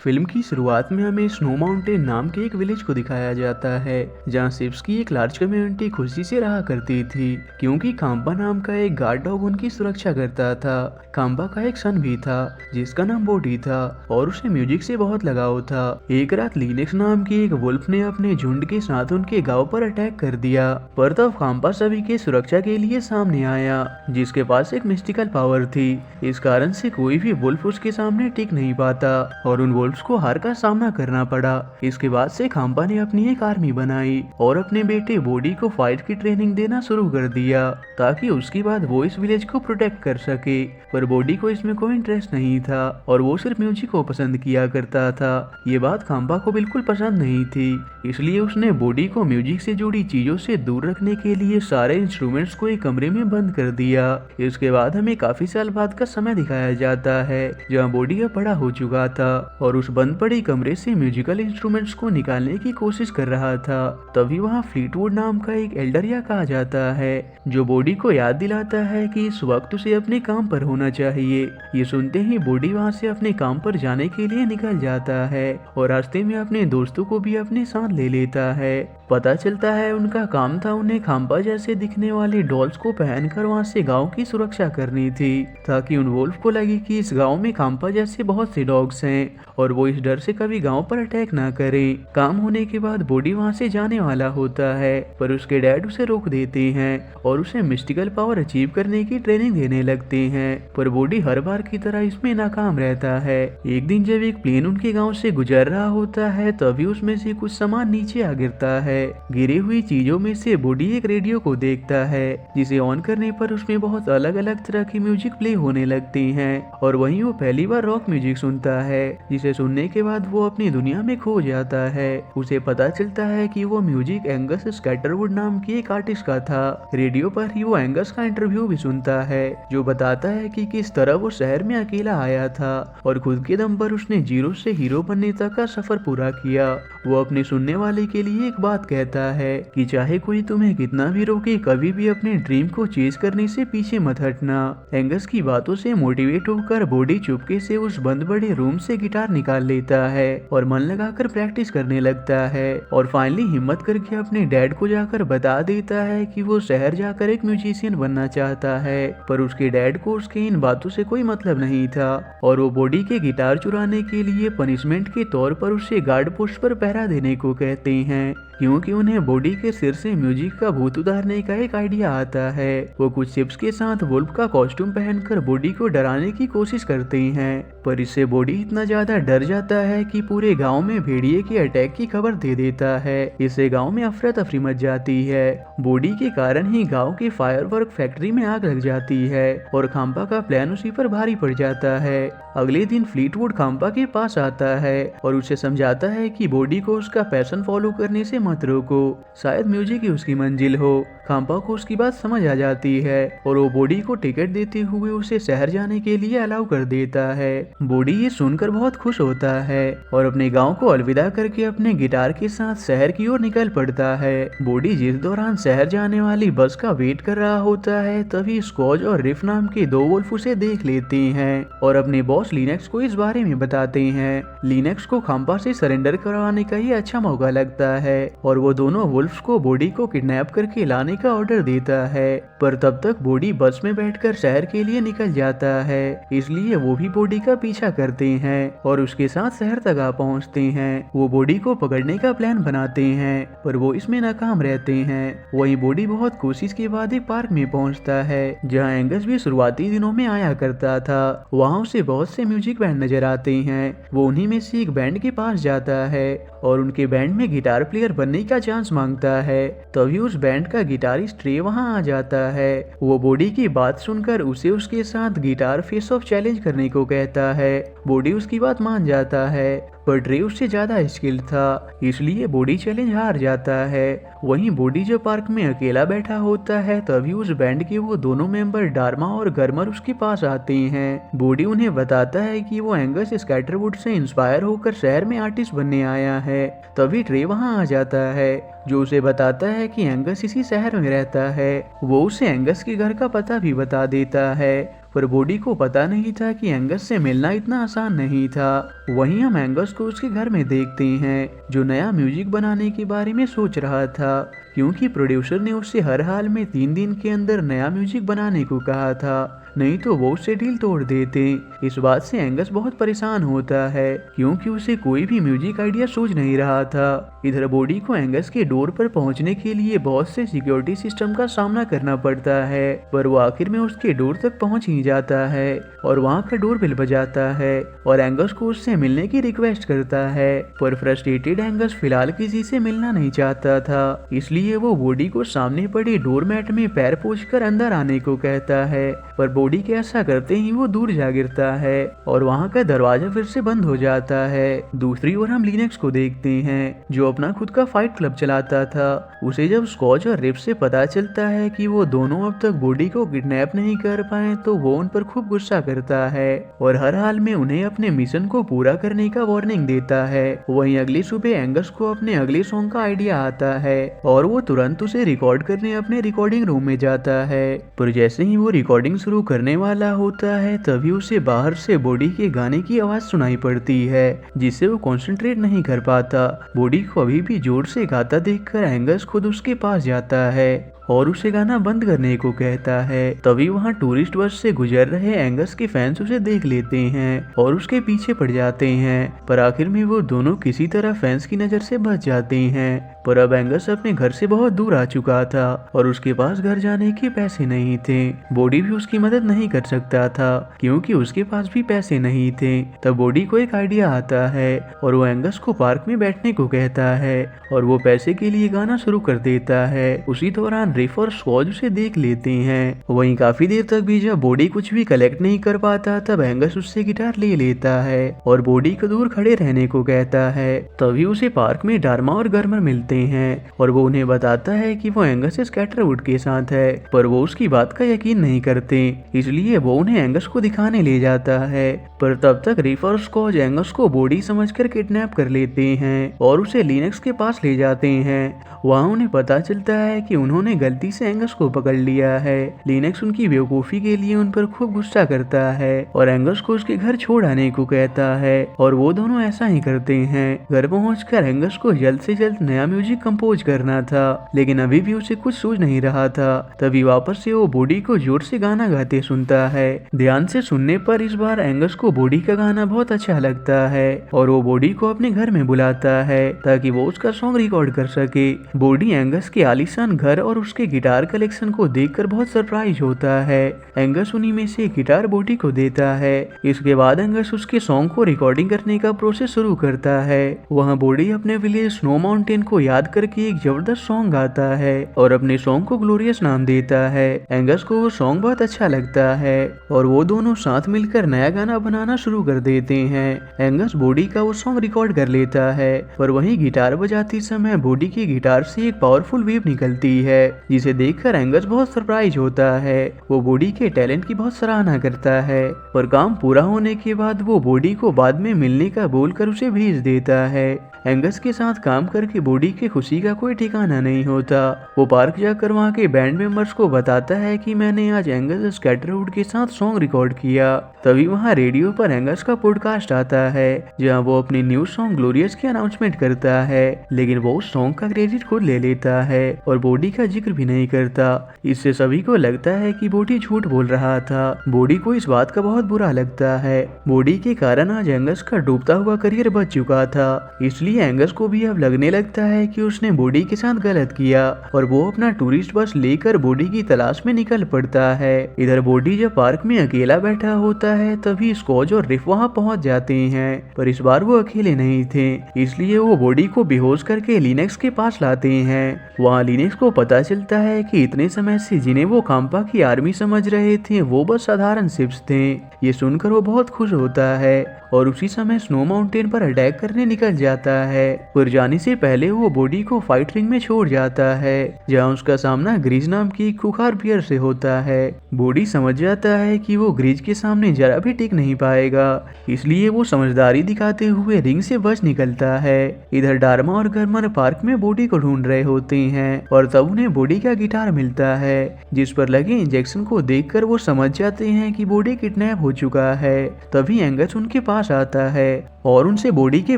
Film की शुरुआत में हमें स्नो माउंटेन नाम के एक विलेज को दिखाया जाता है जहां सिप्स की एक लार्ज कम्युनिटी खुशी से रहा करती थी क्योंकि खाम्बा नाम का एक गार्ड डॉग उनकी सुरक्षा करता था। खाम्बा का एक सन भी था जिसका नाम बोडी था और उसे म्यूजिक से बहुत लगाव था। एक रात लिनेक्स नाम की एक वुल्फ ने अपने झुंड के साथ उनके गांव पर अटैक कर दिया, पर तब खाम्बा सभी के सुरक्षा के लिए सामने आया जिसके पास एक मिस्टिकल पावर थी। इस कारण से कोई भी वुल्फ उसके सामने टिक नहीं पाता और उन वुल्फ्स को हार का सामना करना पड़ा। इसके बाद से खाम्बा ने अपनी एक आर्मी बनाई और अपने बेटे बोडी को फाइट की ट्रेनिंग देना शुरू कर दिया ताकि उसके बाद वो इस विलेज को प्रोटेक्ट कर सके। पर बोडी को इसमें कोई इंटरेस्ट नहीं था और वो सिर्फ म्यूजिक को पसंद किया करता था। ये बात खाम्बा को बिल्कुल पसंद नहीं थी, इसलिए उसने बोडी को म्यूजिक से जुड़ी चीजों से दूर रखने के लिए सारे इंस्ट्रूमेंट्स को एक कमरे में बंद कर दिया। इसके बाद हमें काफी साल बाद का समय दिखाया जाता है जहाँ बोडी अब बड़ा हो चुका था और उस बंद पड़े कमरे से म्यूजिकल इंस्ट्रूमेंट्स को निकालने की कोशिश कर रहा था। तभी वहाँ फ्लीटवुड नाम का एक एल्डरिया कहा जाता है जो बोडी को याद दिलाता है कि इस वक्त उसे अपने काम पर होना चाहिए। ये सुनते ही बोडी वहाँ से अपने काम पर जाने के लिए निकल जाता है और रास्ते में अपने दोस्तों को भी अपने साथ ले लेता है। पता चलता है उनका काम था उन्हें खाम्बा जैसे दिखने वाले डॉल्स को पहनकर वहाँ से गांव की सुरक्षा करनी थी ताकि उन वुल्फ को लगे कि इस गांव में खाम्बा जैसे बहुत से डॉग्स हैं और वो इस डर से कभी गांव पर अटैक ना करें। काम होने के बाद बोडी वहाँ से जाने वाला होता है पर उसके डैड उसे रोक देते हैं और उसे मिस्टिकल पावर अचीव करने की ट्रेनिंग देने लगते हैं, पर बोडी हर बार की तरह इसमें नाकाम रहता है। एक दिन जब एक प्लेन उनके गाँव से गुजर रहा होता है तभी उसमें से कुछ सामान नीचे आ गिरता है। गिरी हुई चीजों में से बोडी एक रेडियो को देखता है जिसे ऑन करने पर उसमें बहुत अलग अलग तरह की म्यूजिक प्ले होने लगती हैं और वहीं वो पहली बार रॉक म्यूजिक सुनता है जिसे सुनने के बाद वो अपनी दुनिया में खो जाता है। उसे पता चलता है कि वो म्यूजिक एंगस स्कैटरवुड नाम की एक आर्टिस्ट का था। रेडियो पर ही वो एंगस का इंटरव्यू भी सुनता है जो बताता है कि किस तरह वो शहर में अकेला आया था और खुद के दम पर उसने जीरो से हीरो बनने तक का सफर पूरा किया। वो अपने सुनने वाले के लिए एक बात कहता है कि चाहे कोई तुम्हें कितना भी रोके कभी भी अपने ड्रीम को चेज करने से पीछे मत हटना। एंगस की बातों से मोटिवेट होकर बोडी चुपके से उस बंद बड़े रूम से गिटार निकाल लेता है और मन लगाकर प्रैक्टिस करने लगता है और फाइनली हिम्मत करके अपने डैड को जाकर बता देता है कि वो शहर जाकर एक म्यूजिशियन बनना चाहता है। पर उसके डैड को उसके इन बातों से कोई मतलब नहीं था और वो बोडी के गिटार चुराने के लिए पनिशमेंट के तौर पर उसे गार्ड पोस्ट पर पहरा देने को कहते हैं क्योंकि उन्हें बोडी के सिर से म्यूजिक का भूत उतारने का एक आइडिया आता है। वो कुछ चिप्स के साथ वुल्फ का कॉस्ट्यूम पहनकर बोडी को डराने की कोशिश करते हैं पर इससे बोडी इतना ज्यादा डर जाता है कि पूरे गांव में भेड़िए के अटैक की खबर दे देता है। इससे गांव में अफरा तफरी मच जाती है। बोडी के कारण ही गांव के फायरवर्क फैक्ट्री में आग लग जाती है और खाम्बा का प्लान उसी पर भारी पड़ जाता है। अगले दिन फ्लीटवुड खाम्बा के पास आता है और उसे समझाता है कि बोडी को उसका पैशन फॉलो करने से मत रोको, शायद म्यूजिक ही उसकी मंजिल हो। खाम्बा को उसकी बात समझ आ जाती है और वो बोडी को टिकट देते हुए उसे शहर जाने के लिए अलाउ कर देता है। बोडी ये सुनकर बहुत खुश होता है और अपने गांव को अलविदा करके अपने गिटार के साथ शहर की ओर निकल पड़ता है। बोडी जिस दौरान शहर जाने वाली बस का वेट कर रहा होता है तभी स्कॉच और रिफ नाम के दो वुल्फ उसे देख लेते हैं और अपने बॉस लिनेक्स को इस बारे में बताते हैं। लिनेक्स को खाम्बा से सरेंडर करवाने का ये अच्छा मौका लगता है और वो दोनों वुल्फ्स को बोडी को किडनैप करके लाने का ऑर्डर देता है, पर तब तक बोडी बस में बैठकर शहर के लिए निकल जाता है। इसलिए वो भी बोडी का पीछा करते हैं और उसके साथ शहर तक आ पहुंचते हैं। वो बोडी को पकड़ने का प्लान बनाते हैं पर वो इसमें नाकाम रहते हैं। वहीं बोडी बहुत कोशिश के बाद एक पार्क में पहुंचता है जहां एंगस भी शुरुआती दिनों में आया करता था। वहां उसे बहुत से म्यूजिक बैंड नजर आते हैं। वो उन्हीं में से एक बैंड के पास जाता है और उनके बैंड में गिटार प्लेयर बनने का चांस मांगता है। तभी उस बैंड का गिटारिस्ट ट्रे वहां आ जाता है। वो बोडी की बात सुनकर उसे उसके साथ गिटार फेस ऑफ चैलेंज करने को कहता है। बोडी उसकी बात मान जाता है पर ट्रे उससे ज्यादा स्किल्ड था, इसलिए बोडी चैलेंज हार जाता है। वहीं बोडी जो पार्क में अकेला बैठा होता है तभी उस बैंड के वो दोनों मेंबर डार्मा और गर्मर उसके पास आते हैं। बोडी उन्हें बताता है कि वो एंगस स्कैटरवुड से इंस्पायर होकर शहर में आर्टिस्ट बनने आया है। तभी ट्रे वहां आ जाता है जो उसे बताता है कि एंगस इसी शहर में रहता है। वो उसे एंगस के घर का पता भी बता देता है। पर बॉडी को पता नहीं था कि एंगस से मिलना इतना आसान नहीं था। वहीं हम एंगस को उसके घर में देखते हैं, जो नया म्यूजिक बनाने के बारे में सोच रहा था, क्योंकि प्रोड्यूसर ने उससे हर हाल में 3 दिन के अंदर नया म्यूजिक बनाने को कहा था, नहीं तो वो उससे डील तोड़ देते। इस बात से एंगस बहुत परेशान होता है, क्योंकि उसे कोई भी म्यूजिक आइडिया सूझ नहीं रहा था। इधर बॉडी को एंगस के डोर पर पहुंचने के लिए बहुत से सिक्योरिटी सिस्टम का सामना करना पड़ता है, पर वो आखिर में उसके डोर तक पहुंच ही जाता है और वहां का डोर बेल बजाता है और एंगस को उससे मिलने की रिक्वेस्ट करता है। पर फ्रस्ट्रेटेड एंगस फिलहाल किसी से मिलना नहीं चाहता था, इसलिए वो बॉडी को सामने पड़े डोरमैट में पैर पोंछकर अंदर आने को कहता है। पर बॉडी के ऐसा करते ही वो दूर जा गिरता है और वहाँ का दरवाजा फिर से बंद हो जाता है। दूसरी ओर हम लिनक्स को देखते हैं, जो अपना खुद का फाइट क्लब चलाता था। उसे जब स्कॉच और रिप से पता चलता है कि वो दोनों अब तक बॉडी को किडनैप नहीं कर पाए, तो वो उन पर खूब गुस्सा करता है और हर हाल में उन्हें अपने मिशन को पूरा करने का वार्निंग देता है। वहीं अगली सुबह एंगस को अपने अगले सॉन्ग का आइडिया आता है और वो तुरंत उसे रिकॉर्ड करने अपने रिकॉर्डिंग रूम में जाता है। पर जैसे ही वो रिकॉर्डिंग शुरू करने वाला होता है, तभी उसे बाहर से बॉडी के गाने की आवाज सुनाई पड़ती है, जिससे वो कंसंट्रेट नहीं कर पाता। बॉडी को अभी भी जोर से गाता देखकर एंगस खुद उसके पास जाता है और उसे गाना बंद करने को कहता है। तभी वहाँ टूरिस्ट बस से गुजर रहे एंगस के फैंस उसे देख लेते हैं और उसके पीछे पड़ जाते हैं, पर आखिर में वो दोनों किसी तरह फैंस की नजर से बच जाते हैं। पर अब एंगस अपने घर से बहुत दूर आ चुका था और उसके पास घर जाने के पैसे नहीं थे। बॉडी भी उसकी मदद नहीं कर सकता था, क्योंकि उसके पास भी पैसे नहीं थे। तब बॉडी को एक आइडिया आता है और वो एंगस को पार्क में बैठने को कहता है और वो पैसे के लिए गाना शुरू कर देता है। उसी दौरान रिफ और स्कॉच उसे देख लेते हैं। वहीं काफी देर तक भी जब बॉडी कुछ भी कलेक्ट नहीं कर पाता, तब एंगस उससे गिटार ले लेता है और बॉडी को दूर खड़े रहने को कहता है। तभी उसे पार्क में डार्मा और गर्मर मिलते हैं और वो उन्हें बताता है कि वो एंगस स्कैटरवुड के साथ है, पर वो उसकी बात का यकीन नहीं करते, इसलिए वो उन्हें एंगस को दिखाने ले जाता है। पर तब तक रिफ और स्कॉच एंगस को बॉडी समझकर किडनैप कर लेते हैं और उसे लिनक्स के पास ले जाते हैं। वहाँ उन्हें पता चलता है कि उन्होंने गलती से एंगस को पकड़ लिया है। लिनक्स उनकी बेवकूफी के लिए उन पर खूब गुस्सा करता है और एंगस को उसके घर छोड़ आने को कहता है और वो दोनों ऐसा ही करते हैं। घर पहुंचकर एंगस को जल्द से जल्द नया म्यूजिक कंपोज करना था, लेकिन अभी भी उसे कुछ सूझ नहीं रहा था। तभी वापस से वो बॉडी को जोर से गाना गाते सुनता है। ध्यान से सुनने पर इस बार एंगस को बॉडी का गाना बहुत अच्छा लगता है और वो बॉडी को अपने घर में बुलाता है ताकि वो उसका सॉन्ग रिकॉर्ड कर सके। बॉडी एंगस के आलीशान घर और उसके गिटार कलेक्शन को देखकर बहुत सरप्राइज होता है। एंगस उन्हीं में से गिटार बॉडी को देता है। इसके बाद एंगस उसके सॉन्ग को रिकॉर्डिंग करने का प्रोसेस शुरू करता है। वहाँ बॉडी अपने विलेज स्नो माउंटेन को याद करके एक जबरदस्त सॉन्ग गाता है और अपने सॉन्ग को ग्लोरियस नाम देता है। एंगस को वो सॉन्ग बहुत अच्छा लगता है और वो दोनों साथ मिलकर नया गाना बनाना शुरू कर देते हैं। एंगस बॉडी का वो सॉन्ग रिकॉर्ड कर लेता है, पर वहीं गिटार बजाते समय बॉडी की गिटार से एक पावरफुल वेव निकलती है, जिसे देखकर एंगस बहुत सरप्राइज होता है। वो बॉडी के टैलेंट की बहुत सराहना करता है, पर काम पूरा होने के बाद वो बॉडी को बाद में मिलने का बोलकर उसे भेज देता है। एंगस के साथ काम करके बॉडी के खुशी का कोई ठिकाना नहीं होता। वो पार्क जाकर वहाँ के बैंड मेंबर्स को बताता है कि मैंने आज एंगस स्कैटरवुड के साथ सॉन्ग रिकॉर्ड किया। तभी वहाँ रेडियो पर एंगस का पॉडकास्ट आता है, जहाँ वो अपने न्यू सॉन्ग ग्लोरियस की अनाउंसमेंट करता है, लेकिन वो उस सॉन्ग का क्रेडिट खुद ले लेता है और बॉडी का जिक्र भी नहीं करता। इससे सभी को लगता है कि बॉडी झूठ बोल रहा था। बॉडी को इस बात का बहुत बुरा लगता है। बॉडी के कारण आज एंगस का डूबता हुआ करियर बच चुका था, इसलिए एंगस को भी अब लगने लगता है कि उसने बॉडी के साथ गलत किया और वो अपना टूरिस्ट बस लेकर बॉडी की तलाश में निकल पड़ता है। इधर बॉडी जब पार्क में अकेला बैठा होता है, तभी स्कॉच और रिफ वहाँ पहुँच जाते हैं, पर इस बार वो अकेले नहीं थे, इसलिए वो बॉडी को बेहोश करके लिनक्स के पास लाते हैं। वहाँ लिनक्स को पता चलता है कि इतने समय से जिन्हें वो काम्पा की आर्मी समझ रहे थे, वो बस साधारण शिप्स थे। ये सुनकर वो बहुत खुश होता है और उसी समय स्नो माउंटेन पर अटैक करने निकल जाता है। पर जाने से पहले वो बॉडी को फाइट रिंग में छोड़ जाता है, जहाँ उसका सामना ग्रीज नाम की एक खुखार बियर से होता है। बॉडी समझ जाता है कि वो ग्रीज के सामने जरा भी टिक नहीं पाएगा, इसलिए वो समझदारी दिखाते हुए रिंग से बच निकलता है। इधर डार्मा और गर्मर पार्क में बॉडी को ढूंढ रहे होते हैं और तब उन्हें बॉडी का गिटार मिलता है, जिस पर लगे इंजेक्शन को देखकर वो समझ जाते हैं कि बॉडी किडनैप हो चुका है। तभी एंगस उनके पास आता है और उनसे बॉडी के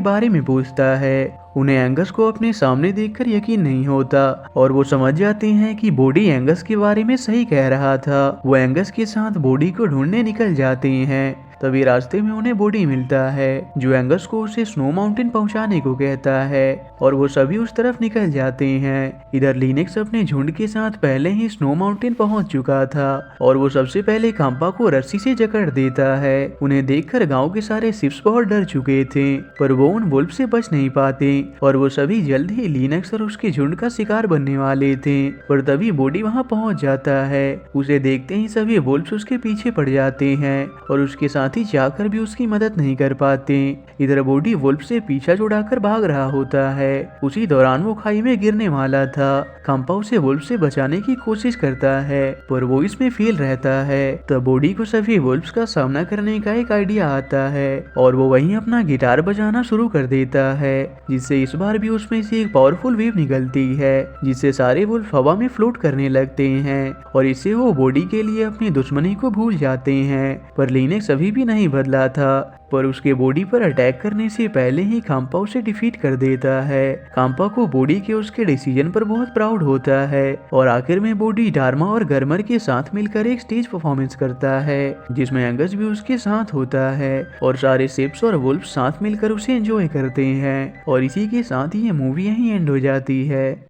बारे में पूछता है। उन्हें एंगस को अपने सामने देखकर यकीन नहीं होता और वो समझ जाते हैं कि बॉडी एंगस के बारे में सही कह रहा था। वो एंगस के साथ बॉडी को ढूंढने निकल जाते हैं। तभी रास्ते में उन्हें बॉडी मिलता है, जो एंगस को उसे स्नो माउंटेन पहुंचाने को कहता है और वो सभी उस तरफ निकल जाते हैं। इधर लिनेक्स अपने झुंड के साथ पहले ही स्नो माउंटेन पहुंच चुका था और वो सबसे पहले कांपा को रस्सी से जकड़ देता है। उन्हें देखकर गांव के सारे शिप्स बहुत डर चुके थे, पर वो उन वुल्फ से बच नहीं पाते और वो सभी जल्द ही लिनेक्स और उसके झुंड का शिकार बनने वाले थे। पर तभी बॉडी वहां पहुंच जाता है। उसे देखते ही सभी वुल्फ्स उसके पीछे पड़ जाते हैं और उसके साथ ही जाकर भी उसकी मदद नहीं कर पाते। इधर बॉडी वुल्फ से पीछा छुड़ाकर भाग रहा होता है। उसी दौरान वो खाई में गिरने वाला था। कांपा उसे वुल्फ से बचाने की कोशिश करता है, पर वो इसमें फेल रहता है। तब बॉडी को सभी वुल्फ्स का सामना करने का एक आइडिया आता है और वो वहीं अपना गिटार बजाना शुरू कर देता है, जिससे इस बार भी उसमें से एक पावरफुल वेव निकलती है, जिससे सारे वुल्फ हवा में फ्लोट करने लगते हैं और इससे वो बॉडी के लिए अपनी दुश्मनी को भूल जाते हैं। पर लिनेक्स अभी भी नहीं बदला था, पर उसके बॉडी पर अटैक करने से पहले ही कांपा उसे डिफीट कर देता है। कांपा को बॉडी के उसके डिसीजन पर बहुत प्राउड होता है और आखिर में बॉडी डार्मा और गर्मर के साथ मिलकर एक स्टेज परफॉर्मेंस करता है, जिसमें एंगस भी उसके साथ होता है और सारे शिप्स और वुल्फ साथ मिलकर उसे एंजॉय करते हैं। और इसी के साथ ही ये मूवी यहीं एंड हो जाती है।